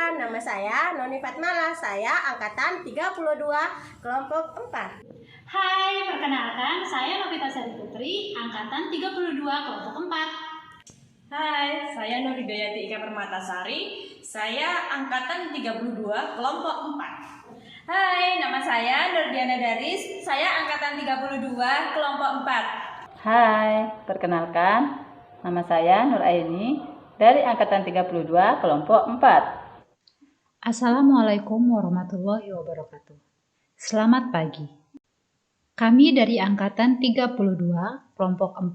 Perkenalkan, nama saya Noni Fatmala. Saya angkatan 32 kelompok 4. Hai, perkenalkan saya Novita Sari Putri, angkatan 32 kelompok 4. Hai, saya Nur Hidayati Ika Permatasari. Saya angkatan 32 kelompok 4. Hai, nama saya Nurdiana Daris. Saya angkatan 32 kelompok 4. Hai, perkenalkan, nama saya Nur Aini dari angkatan 32 kelompok 4. Assalamualaikum warahmatullahi wabarakatuh. Selamat pagi. Kami dari angkatan 32 kelompok 4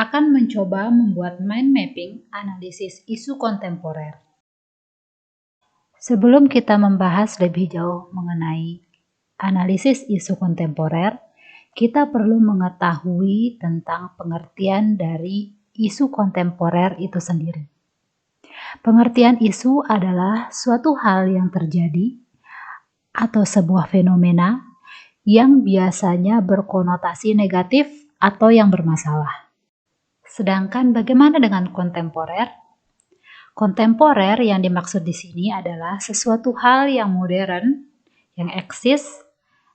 akan mencoba membuat mind mapping analisis isu kontemporer. Sebelum kita membahas lebih jauh mengenai analisis isu kontemporer, kita perlu mengetahui tentang pengertian dari isu kontemporer itu sendiri. Pengertian isu adalah suatu hal yang terjadi atau sebuah fenomena yang biasanya berkonotasi negatif atau yang bermasalah. Sedangkan bagaimana dengan kontemporer? Kontemporer yang dimaksud di sini adalah sesuatu hal yang modern, yang eksis,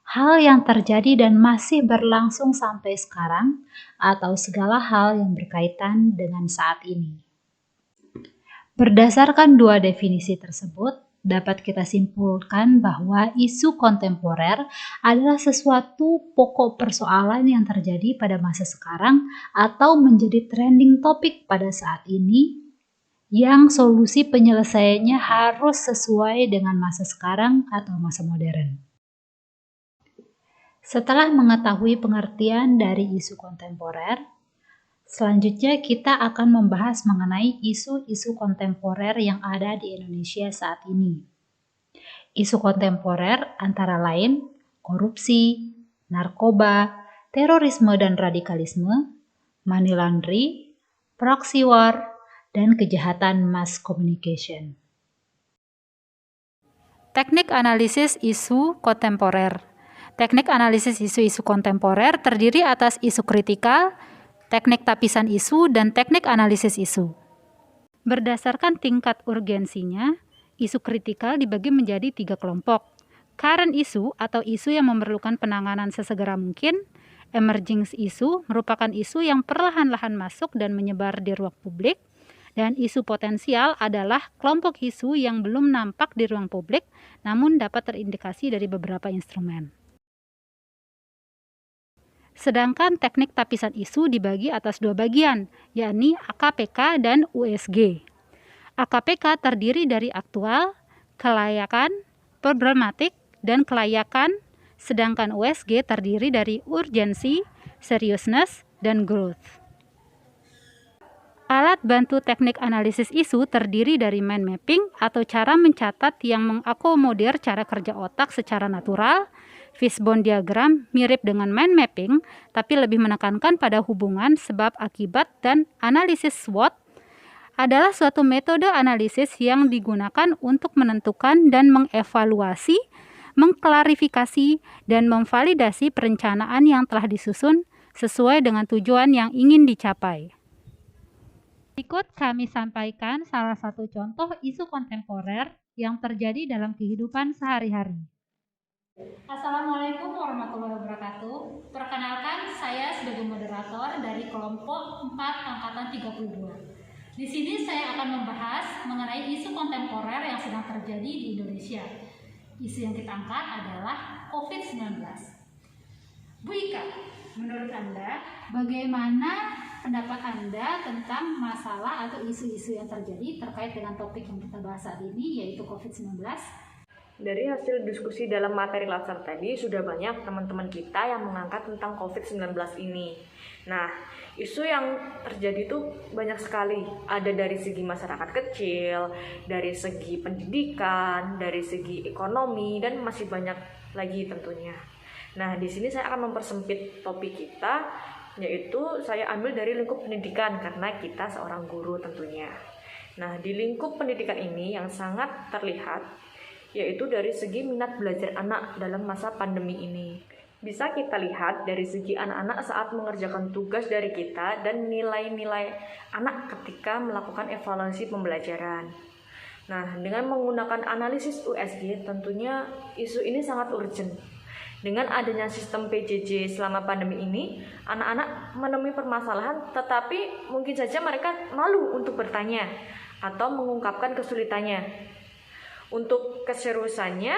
hal yang terjadi dan masih berlangsung sampai sekarang, atau segala hal yang berkaitan dengan saat ini. Berdasarkan dua definisi tersebut, dapat kita simpulkan bahwa isu kontemporer adalah sesuatu pokok persoalan yang terjadi pada masa sekarang atau menjadi trending topik pada saat ini, yang solusi penyelesaiannya harus sesuai dengan masa sekarang atau masa modern. Setelah mengetahui pengertian dari isu kontemporer, selanjutnya kita akan membahas mengenai isu-isu kontemporer yang ada di Indonesia saat ini. Isu kontemporer antara lain korupsi, narkoba, terorisme dan radikalisme, money laundry, proxy war, dan kejahatan mass communication. Teknik analisis isu kontemporer. Teknik analisis isu-isu kontemporer terdiri atas isu kritikal, teknik tapisan isu, dan teknik analisis isu. Berdasarkan tingkat urgensinya, isu kritikal dibagi menjadi 3 kelompok. Current issue atau isu yang memerlukan penanganan sesegera mungkin. Emerging issue merupakan isu yang perlahan-lahan masuk dan menyebar di ruang publik. Dan isu potensial adalah kelompok isu yang belum nampak di ruang publik, namun dapat terindikasi dari beberapa instrumen. Sedangkan teknik tapisan isu dibagi atas 2 bagian, yakni AKPK dan USG. AKPK terdiri dari aktual, kelayakan, problematik, dan kelayakan, sedangkan USG terdiri dari urgensi, seriousness, dan growth. Alat bantu teknik analisis isu terdiri dari mind mapping atau cara mencatat yang mengakomodir cara kerja otak secara natural. Fishbone diagram mirip dengan mind mapping, tapi lebih menekankan pada hubungan sebab akibat, dan analisis SWOT adalah suatu metode analisis yang digunakan untuk menentukan dan mengevaluasi, mengklarifikasi, dan memvalidasi perencanaan yang telah disusun sesuai dengan tujuan yang ingin dicapai. Berikut kami sampaikan salah satu contoh isu kontemporer yang terjadi dalam kehidupan sehari-hari. Assalamualaikum warahmatullahi wabarakatuh. Perkenalkan, saya sebagai moderator dari kelompok 4 angkatan 32. Di sini saya akan membahas mengenai isu kontemporer yang sedang terjadi di Indonesia. Isu yang kita angkat adalah COVID-19. Bu Ika, menurut Anda, bagaimana pendapat Anda tentang masalah atau isu-isu yang terjadi terkait dengan topik yang kita bahas saat ini, yaitu COVID-19? Dari hasil diskusi dalam materi latsar tadi, sudah banyak teman-teman kita yang mengangkat tentang COVID-19 ini. Nah, isu yang terjadi itu banyak sekali. Ada dari segi masyarakat kecil, dari segi pendidikan, dari segi ekonomi, dan masih banyak lagi tentunya. Nah, di sini saya akan mempersempit topik kita, yaitu saya ambil dari lingkup pendidikan karena kita seorang guru tentunya. Nah, di lingkup pendidikan ini yang sangat terlihat yaitu dari segi minat belajar anak dalam masa pandemi ini. Bisa kita lihat dari segi anak-anak saat mengerjakan tugas dari kita dan nilai-nilai anak ketika melakukan evaluasi pembelajaran. Nah, dengan menggunakan analisis USG, tentunya isu ini sangat urgent. Dengan adanya sistem PJJ selama pandemi ini, anak-anak menemui permasalahan, tetapi mungkin saja mereka malu untuk bertanya atau mengungkapkan kesulitannya. Untuk keseriusannya,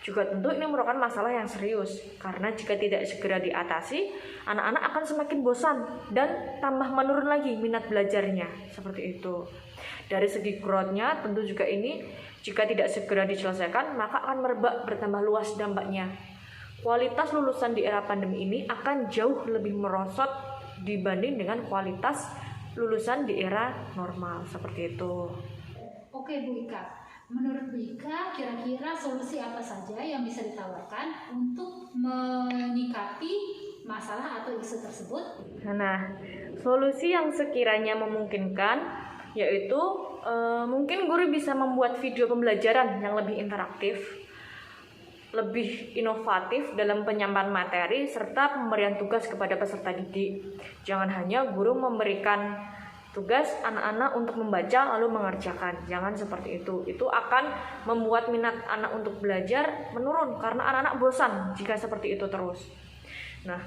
juga tentu ini merupakan masalah yang serius, karena jika tidak segera diatasi, anak-anak akan semakin bosan dan tambah menurun lagi minat belajarnya, seperti itu. Dari segi growth-nya, tentu juga ini jika tidak segera diselesaikan, maka akan merebak bertambah luas dampaknya. Kualitas lulusan di era pandemi ini akan jauh lebih merosot dibanding dengan kualitas lulusan di era normal, seperti itu. Oke Bu Ika, menurut Bu Ika kira-kira solusi apa saja yang bisa ditawarkan untuk menyikapi masalah atau isu tersebut? Nah, solusi yang sekiranya memungkinkan yaitu mungkin guru bisa membuat video pembelajaran yang lebih interaktif, lebih inovatif dalam penyampaian materi serta pemberian tugas kepada peserta didik. Jangan hanya guru memberikan tugas anak-anak untuk membaca lalu mengerjakan. Jangan seperti itu. Itu akan membuat minat anak untuk belajar menurun karena anak-anak bosan jika seperti itu terus. Nah,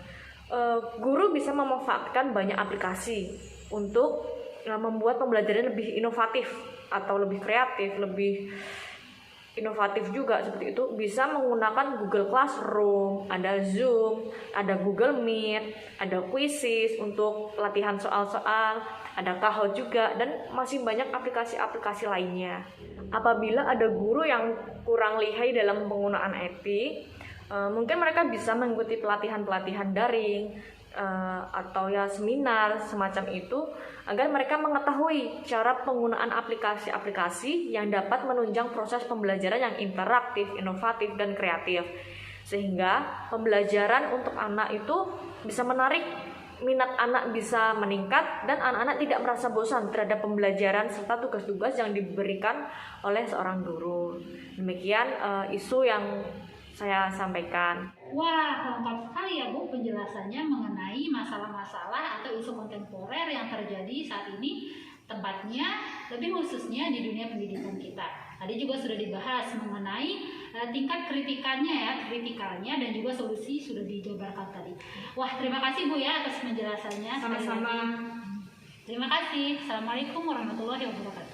guru bisa memanfaatkan banyak aplikasi untuk membuat pembelajaran lebih inovatif atau lebih kreatif, lebih inovatif juga seperti itu. Bisa menggunakan Google Classroom, ada Zoom, ada Google Meet, ada Quizzes untuk latihan soal-soal, ada Kahoot juga, dan masih banyak aplikasi-aplikasi lainnya. Apabila ada guru yang kurang lihai dalam penggunaan IT, mungkin mereka bisa mengikuti pelatihan-pelatihan daring atau ya seminar semacam itu, agar mereka mengetahui cara penggunaan aplikasi-aplikasi yang dapat menunjang proses pembelajaran yang interaktif, inovatif, dan kreatif, sehingga pembelajaran untuk anak itu bisa menarik, minat anak bisa meningkat, dan anak-anak tidak merasa bosan terhadap pembelajaran serta tugas-tugas yang diberikan oleh seorang guru. Demikian isu yang saya sampaikan. Wah, lengkap sekali ya Bu penjelasannya mengenai masalah-masalah atau isu kontemporer yang terjadi saat ini, tempatnya lebih khususnya di dunia pendidikan kita. Tadi juga sudah dibahas mengenai tingkat kritikalnya dan juga solusi sudah dijabarkan tadi. Wah, terima kasih Bu ya atas penjelasannya. Sama-sama. Terima kasih. Assalamualaikum warahmatullahi wabarakatuh.